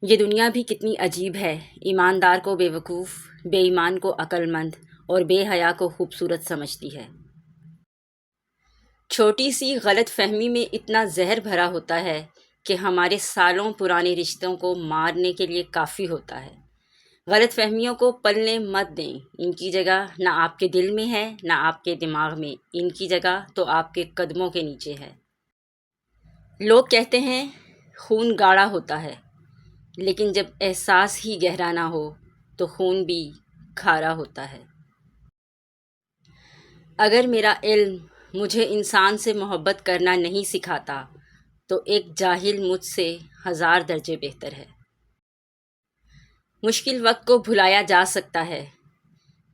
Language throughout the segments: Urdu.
یہ دنیا بھی کتنی عجیب ہے، ایماندار کو بے وقوف، بے ایمان کو عقل مند اور بے حیا کو خوبصورت سمجھتی ہے۔ چھوٹی سی غلط فہمی میں اتنا زہر بھرا ہوتا ہے کہ ہمارے سالوں پرانے رشتوں کو مارنے کے لیے کافی ہوتا ہے۔ غلط فہمیوں کو پلنے مت دیں، ان کی جگہ نہ آپ کے دل میں ہے نہ آپ کے دماغ میں، ان کی جگہ تو آپ کے قدموں کے نیچے ہے۔ لوگ کہتے ہیں خون گاڑھا ہوتا ہے، لیکن جب احساس ہی گہرا نہ ہو تو خون بھی کھارا ہوتا ہے۔ اگر میرا علم مجھے انسان سے محبت کرنا نہیں سکھاتا تو ایک جاہل مجھ سے 1000 درجے بہتر ہے۔ مشکل وقت کو بھلایا جا سکتا ہے،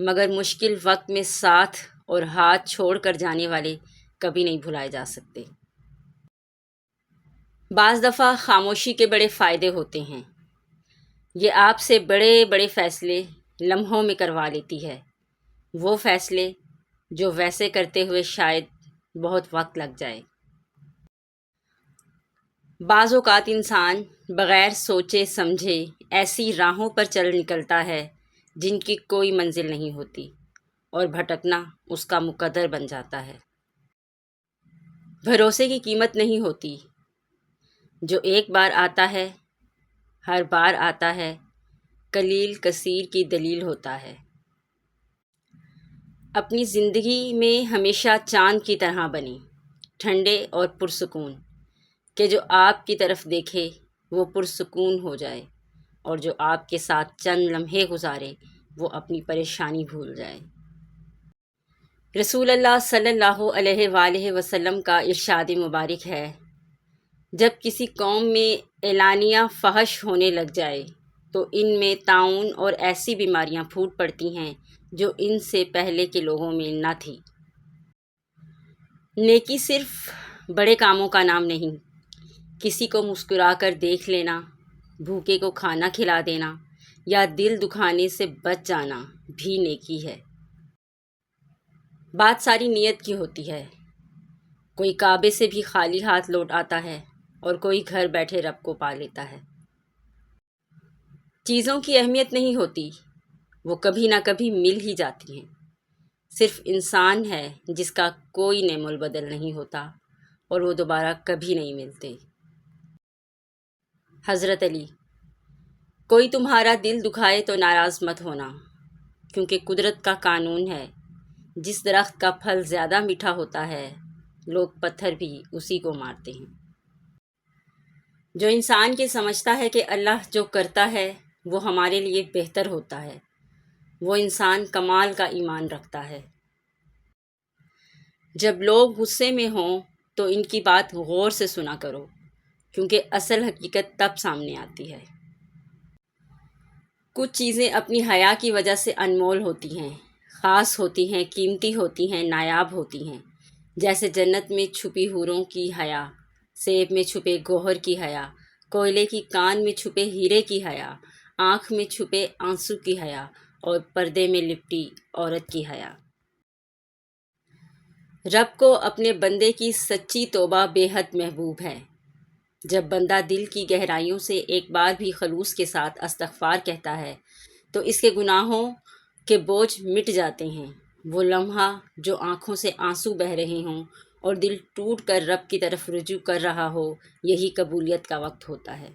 مگر مشکل وقت میں ساتھ اور ہاتھ چھوڑ کر جانے والے کبھی نہیں بھلائے جا سکتے۔ بعض دفعہ خاموشی کے بڑے فائدے ہوتے ہیں، یہ آپ سے بڑے بڑے فیصلے لمحوں میں کروا لیتی ہے، وہ فیصلے جو ویسے کرتے ہوئے شاید بہت وقت لگ جائے۔ بعض اوقات انسان بغیر سوچے سمجھے ایسی راہوں پر چل نکلتا ہے جن کی کوئی منزل نہیں ہوتی، اور بھٹکنا اس کا مقدر بن جاتا ہے۔ بھروسے کی قیمت نہیں ہوتی، جو ایک بار آتا ہے ہر بار آتا ہے، قلیل کثیر کی دلیل ہوتا ہے۔ اپنی زندگی میں ہمیشہ چاند کی طرح بنیں، ٹھنڈے اور پرسکون، کہ جو آپ کی طرف دیکھے وہ پرسکون ہو جائے، اور جو آپ کے ساتھ چند لمحے گزارے وہ اپنی پریشانی بھول جائے۔ رسول اللہ صلی اللہ علیہ وآلہ وسلم کا ارشاد مبارک ہے، جب کسی قوم میں اعلانیہ فحش ہونے لگ جائے تو ان میں طاعون اور ایسی بیماریاں پھوٹ پڑتی ہیں جو ان سے پہلے کے لوگوں میں نہ تھی۔ نیکی صرف بڑے کاموں کا نام نہیں، کسی کو مسکرا کر دیکھ لینا، بھوکے کو کھانا کھلا دینا یا دل دکھانے سے بچ جانا بھی نیکی ہے۔ بات ساری نیت کی ہوتی ہے، کوئی کعبے سے بھی خالی ہاتھ لوٹ آتا ہے اور کوئی گھر بیٹھے رب کو پا لیتا ہے۔ چیزوں کی اہمیت نہیں ہوتی، وہ کبھی نہ کبھی مل ہی جاتی ہیں، صرف انسان ہے جس کا کوئی نعم البدل نہیں ہوتا اور وہ دوبارہ کبھی نہیں ملتے۔ حضرت علی: کوئی تمہارا دل دکھائے تو ناراض مت ہونا، کیونکہ قدرت کا قانون ہے، جس درخت کا پھل زیادہ میٹھا ہوتا ہے لوگ پتھر بھی اسی کو مارتے ہیں۔ جو انسان یہ سمجھتا ہے کہ اللہ جو کرتا ہے وہ ہمارے لیے بہتر ہوتا ہے، وہ انسان کمال کا ایمان رکھتا ہے۔ جب لوگ غصے میں ہوں تو ان کی بات غور سے سنا کرو، کیونکہ اصل حقیقت تب سامنے آتی ہے۔ کچھ چیزیں اپنی حیا کی وجہ سے انمول ہوتی ہیں، خاص ہوتی ہیں، قیمتی ہوتی ہیں، نایاب ہوتی ہیں، جیسے جنت میں چھپی حوروں کی حیا، سیب میں چھپے گوہر کی حیا، کوئلے کی کان میں چھپے ہیرے کی حیا، آنکھ میں چھپے آنسو کی حیا اور پردے میں لپٹی عورت کی حیا۔ رب کو اپنے بندے کی سچی توبہ بے حد محبوب ہے۔ جب بندہ دل کی گہرائیوں سے ایک بار بھی خلوص کے ساتھ استغفار کہتا ہے تو اس کے گناہوں کے بوجھ مٹ جاتے ہیں۔ وہ لمحہ جو آنکھوں سے آنسو بہہ رہے ہوں اور دل ٹوٹ کر رب کی طرف رجوع کر رہا ہو، یہی قبولیت کا وقت ہوتا ہے۔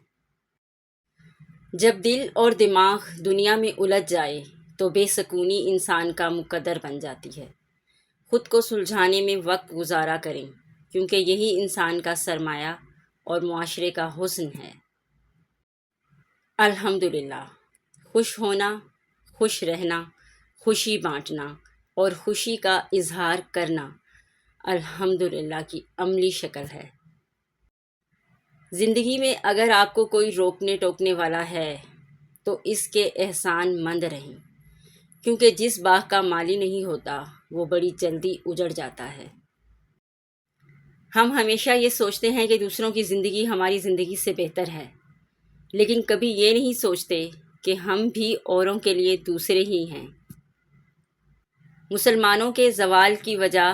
جب دل اور دماغ دنیا میں الجھ جائے تو بے سکونی انسان کا مقدر بن جاتی ہے۔ خود کو سلجھانے میں وقت گزارا کریں، کیونکہ یہی انسان کا سرمایہ اور معاشرے کا حسن ہے۔ الحمدللہ، خوش ہونا، خوش رہنا، خوشی بانٹنا اور خوشی کا اظہار کرنا الحمدللہ کی عملی شکل ہے۔ زندگی میں اگر آپ کو کوئی روکنے ٹوکنے والا ہے تو اس کے احسان مند رہیں، کیونکہ جس باغ کا مالی نہیں ہوتا وہ بڑی جلدی اجڑ جاتا ہے۔ ہم ہمیشہ یہ سوچتے ہیں کہ دوسروں کی زندگی ہماری زندگی سے بہتر ہے، لیکن کبھی یہ نہیں سوچتے کہ ہم بھی اوروں کے لیے دوسرے ہی ہیں۔ مسلمانوں کے زوال کی وجہ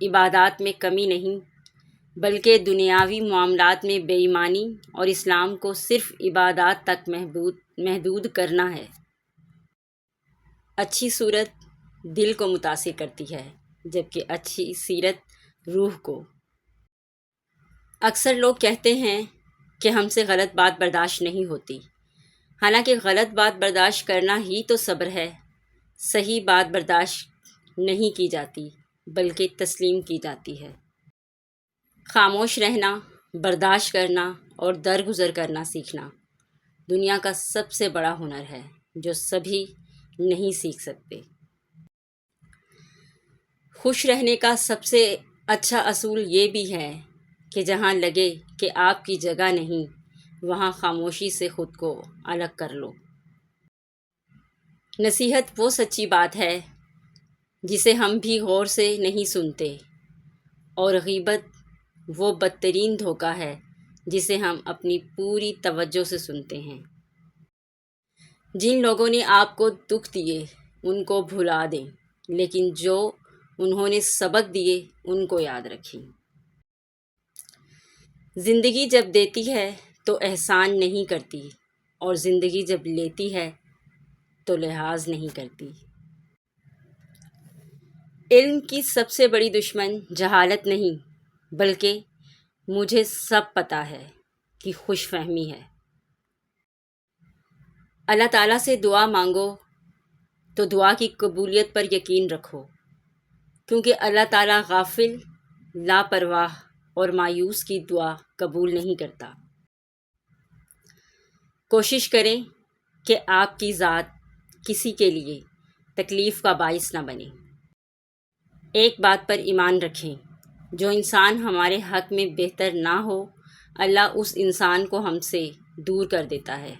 عبادات میں کمی نہیں، بلکہ دنیاوی معاملات میں بے ایمانی اور اسلام کو صرف عبادات تک محدود کرنا ہے۔ اچھی صورت دل کو متاثر کرتی ہے، جبکہ اچھی سیرت روح کو۔ اکثر لوگ کہتے ہیں کہ ہم سے غلط بات برداشت نہیں ہوتی، حالانکہ غلط بات برداشت کرنا ہی تو صبر ہے۔ صحیح بات برداشت نہیں کی جاتی بلکہ تسلیم کی جاتی ہے۔ خاموش رہنا، برداشت کرنا اور درگزر کرنا سیکھنا دنیا کا سب سے بڑا ہنر ہے جو سبھی نہیں سیکھ سکتے۔ خوش رہنے کا سب سے اچھا اصول یہ بھی ہے کہ جہاں لگے کہ آپ کی جگہ نہیں، وہاں خاموشی سے خود کو الگ کر لو۔ نصیحت وہ سچی بات ہے جسے ہم بھی غور سے نہیں سنتے، اور غیبت وہ بدترین دھوکہ ہے جسے ہم اپنی پوری توجہ سے سنتے ہیں۔ جن لوگوں نے آپ کو دکھ دیے ان کو بھلا دیں، لیکن جو انہوں نے سبق دیے ان کو یاد رکھیں۔ زندگی جب دیتی ہے تو احسان نہیں کرتی، اور زندگی جب لیتی ہے تو لحاظ نہیں کرتی۔ علم کی سب سے بڑی دشمن جہالت نہیں بلکہ مجھے سب پتہ ہے کی خوش فہمی ہے۔ اللہ تعالیٰ سے دعا مانگو تو دعا کی قبولیت پر یقین رکھو، کیونکہ اللہ تعالیٰ غافل، لاپرواہ اور مایوس کی دعا قبول نہیں کرتا۔ کوشش کریں کہ آپ کی ذات کسی کے لیے تکلیف کا باعث نہ بنے۔ ایک بات پر ایمان رکھیں، جو انسان ہمارے حق میں بہتر نہ ہو، اللہ اس انسان کو ہم سے دور کر دیتا ہے۔